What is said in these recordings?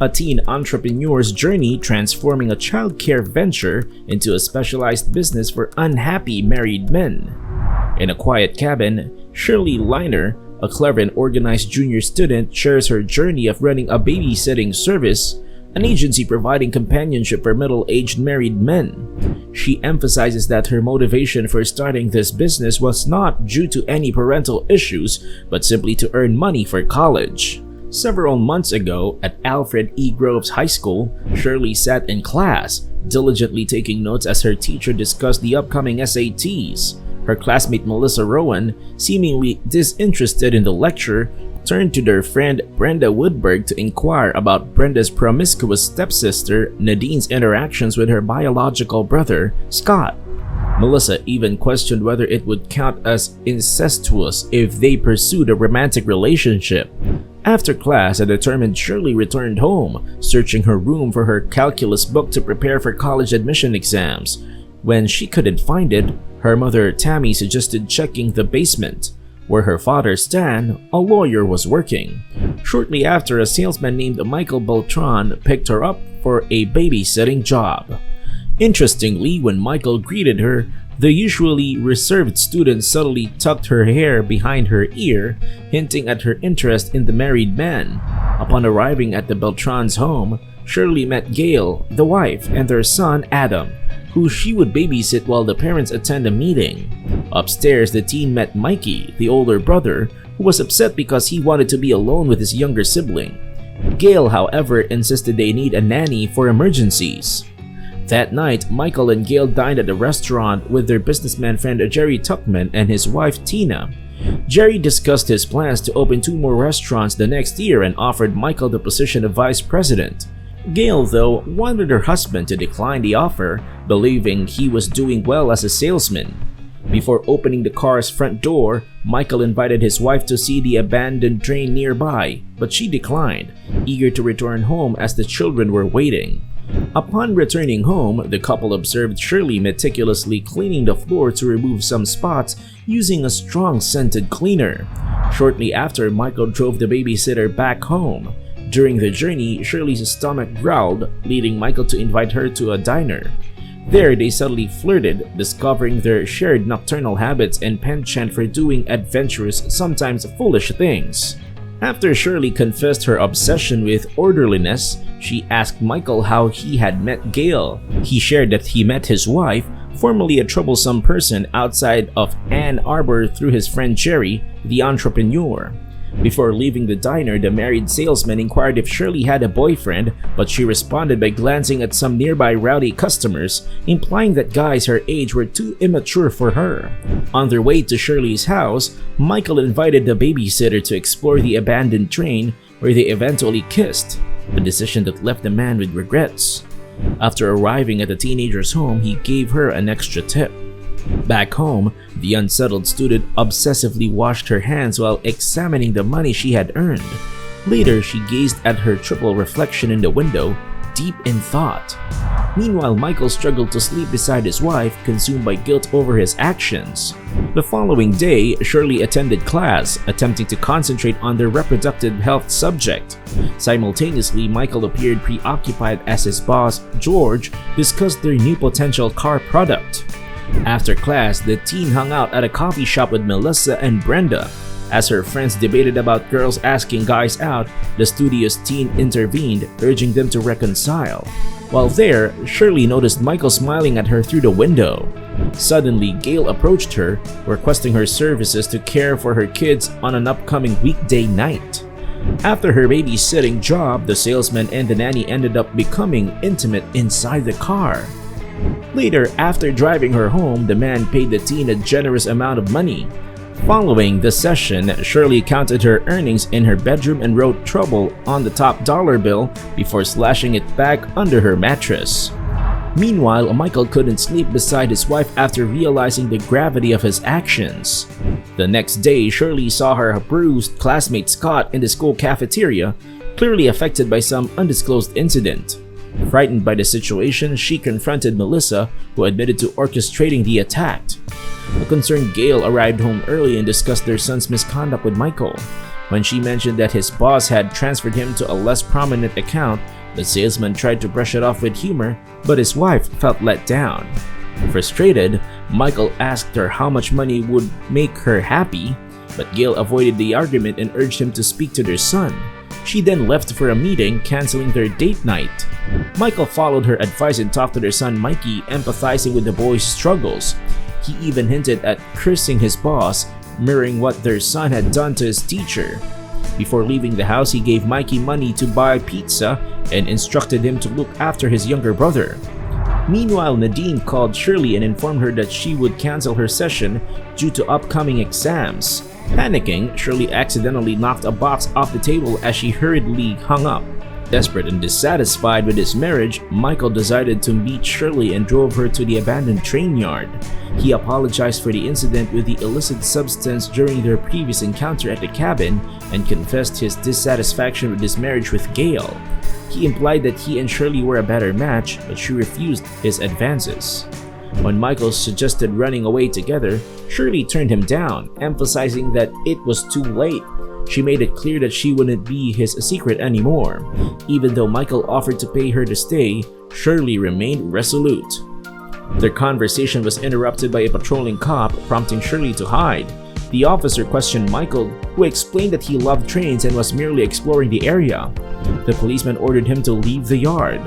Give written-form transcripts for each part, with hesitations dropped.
a teen entrepreneur's journey transforming a childcare venture into a specialized business for unhappy married men. In a quiet cabin, Shirley Liner, a clever and organized junior student, shares her journey of running a babysitting service, an agency providing companionship for middle-aged married men. She emphasizes that her motivation for starting this business was not due to any parental issues, but simply to earn money for college. Several months ago, at Alfred E. Groves High School, Shirley sat in class, diligently taking notes as her teacher discussed the upcoming SATs. Her classmate Melissa Rowan, seemingly disinterested in the lecture, turned to their friend Brenda Woodberg to inquire about Brenda's promiscuous stepsister Nadine's interactions with her biological brother, Scott. Melissa even questioned whether it would count as incestuous if they pursued a romantic relationship. After class, a determined Shirley returned home, searching her room for her calculus book to prepare for college admission exams. When she couldn't find it, her mother Tammy suggested checking the basement, where her father Stan, a lawyer, was working. Shortly after, a salesman named Michael Beltran picked her up for a babysitting job. Interestingly, when Michael greeted her, the usually reserved student subtly tucked her hair behind her ear, hinting at her interest in the married man. Upon arriving at the Beltrans' home, Shirley met Gail, the wife, and their son Adam, who she would babysit while the parents attend a meeting. Upstairs, the teen met Mikey, the older brother, who was upset because he wanted to be alone with his younger sibling. Gail, however, insisted they need a nanny for emergencies. That night, Michael and Gail dined at a restaurant with their businessman friend Jerry Tuckman and his wife Tina. Jerry discussed his plans to open 2 more restaurants the next year and offered Michael the position of vice president. Gail, though, wanted her husband to decline the offer, believing he was doing well as a salesman. Before opening the car's front door, Michael invited his wife to see the abandoned train nearby, but she declined, eager to return home as the children were waiting. Upon returning home, the couple observed Shirley meticulously cleaning the floor to remove some spots using a strong scented cleaner. Shortly after, Michael drove the babysitter back home. During the journey, Shirley's stomach growled, leading Michael to invite her to a diner. There, they subtly flirted, discovering their shared nocturnal habits and penchant for doing adventurous, sometimes foolish things. After Shirley confessed her obsession with orderliness, she asked Michael how he had met Gail. He shared that he met his wife, formerly a troublesome person outside of Ann Arbor, through his friend Jerry, the entrepreneur. Before leaving the diner, the married salesman inquired if Shirley had a boyfriend, but she responded by glancing at some nearby rowdy customers, implying that guys her age were too immature for her. On their way to Shirley's house, Michael invited the babysitter to explore the abandoned train, where they eventually kissed, a decision that left the man with regrets. After arriving at the teenager's home, he gave her an extra tip. Back home, the unsettled student obsessively washed her hands while examining the money she had earned. Later, she gazed at her triple reflection in the window, deep in thought. Meanwhile, Michael struggled to sleep beside his wife, consumed by guilt over his actions. The following day, Shirley attended class, attempting to concentrate on their reproductive health subject. Simultaneously, Michael appeared preoccupied as his boss, George, discussed their new potential car product. After class, the teen hung out at a coffee shop with Melissa and Brenda. As her friends debated about girls asking guys out, the studious teen intervened, urging them to reconcile. While there, Shirley noticed Michael smiling at her through the window. Suddenly, Gail approached her, requesting her services to care for her kids on an upcoming weekday night. After her babysitting job, the salesman and the nanny ended up becoming intimate inside the car. Later, after driving her home, the man paid the teen a generous amount of money. Following the session, Shirley counted her earnings in her bedroom and wrote "trouble" on the top dollar bill before slashing it back under her mattress. Meanwhile, Michael couldn't sleep beside his wife after realizing the gravity of his actions. The next day, Shirley saw her bruised classmate Scott in the school cafeteria, clearly affected by some undisclosed incident. Frightened by the situation, she confronted Melissa, who admitted to orchestrating the attack. A concerned Gail arrived home early and discussed their son's misconduct with Michael. When she mentioned that his boss had transferred him to a less prominent account, the salesman tried to brush it off with humor, but his wife felt let down. Frustrated, Michael asked her how much money would make her happy, but Gail avoided the argument and urged him to speak to their son. She then left for a meeting, canceling their date night. Michael followed her advice and talked to their son Mikey, empathizing with the boy's struggles. He even hinted at cursing his boss, mirroring what their son had done to his teacher. Before leaving the house, he gave Mikey money to buy pizza and instructed him to look after his younger brother. Meanwhile, Nadine called Shirley and informed her that she would cancel her session due to upcoming exams. Panicking, Shirley accidentally knocked a box off the table as she hurriedly hung up. Desperate and dissatisfied with his marriage, Michael decided to meet Shirley and drove her to the abandoned train yard. He apologized for the incident with the illicit substance during their previous encounter at the cabin and confessed his dissatisfaction with his marriage with Gail. He implied that he and Shirley were a better match, but she refused his advances. When Michael suggested running away together, Shirley turned him down, emphasizing that it was too late. She made it clear that she wouldn't be his secret anymore. Even though Michael offered to pay her to stay, Shirley remained resolute. Their conversation was interrupted by a patrolling cop, prompting Shirley to hide. The officer questioned Michael, who explained that he loved trains and was merely exploring the area. The policeman ordered him to leave the yard.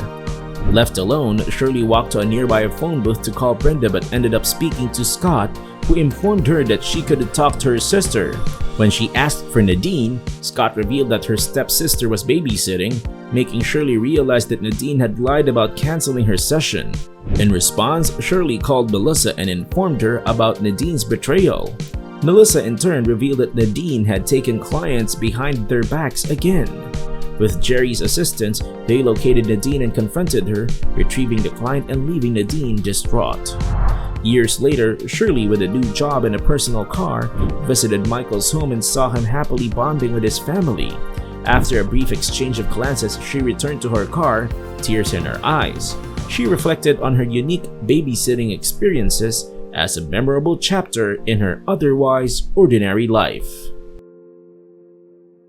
Left alone, Shirley walked to a nearby phone booth to call Brenda but ended up speaking to Scott, who informed her that she could talk to her sister. When she asked for Nadine, Scott revealed that her stepsister was babysitting, making Shirley realize that Nadine had lied about canceling her session. In response, Shirley called Melissa and informed her about Nadine's betrayal. Melissa in turn revealed that Nadine had taken clients behind their backs again. With Jerry's assistance, they located Nadine and confronted her, retrieving the client and leaving Nadine distraught. Years later, Shirley, with a new job and a personal car, visited Michael's home and saw him happily bonding with his family. After a brief exchange of glances, she returned to her car, tears in her eyes. She reflected on her unique babysitting experiences as a memorable chapter in her otherwise ordinary life.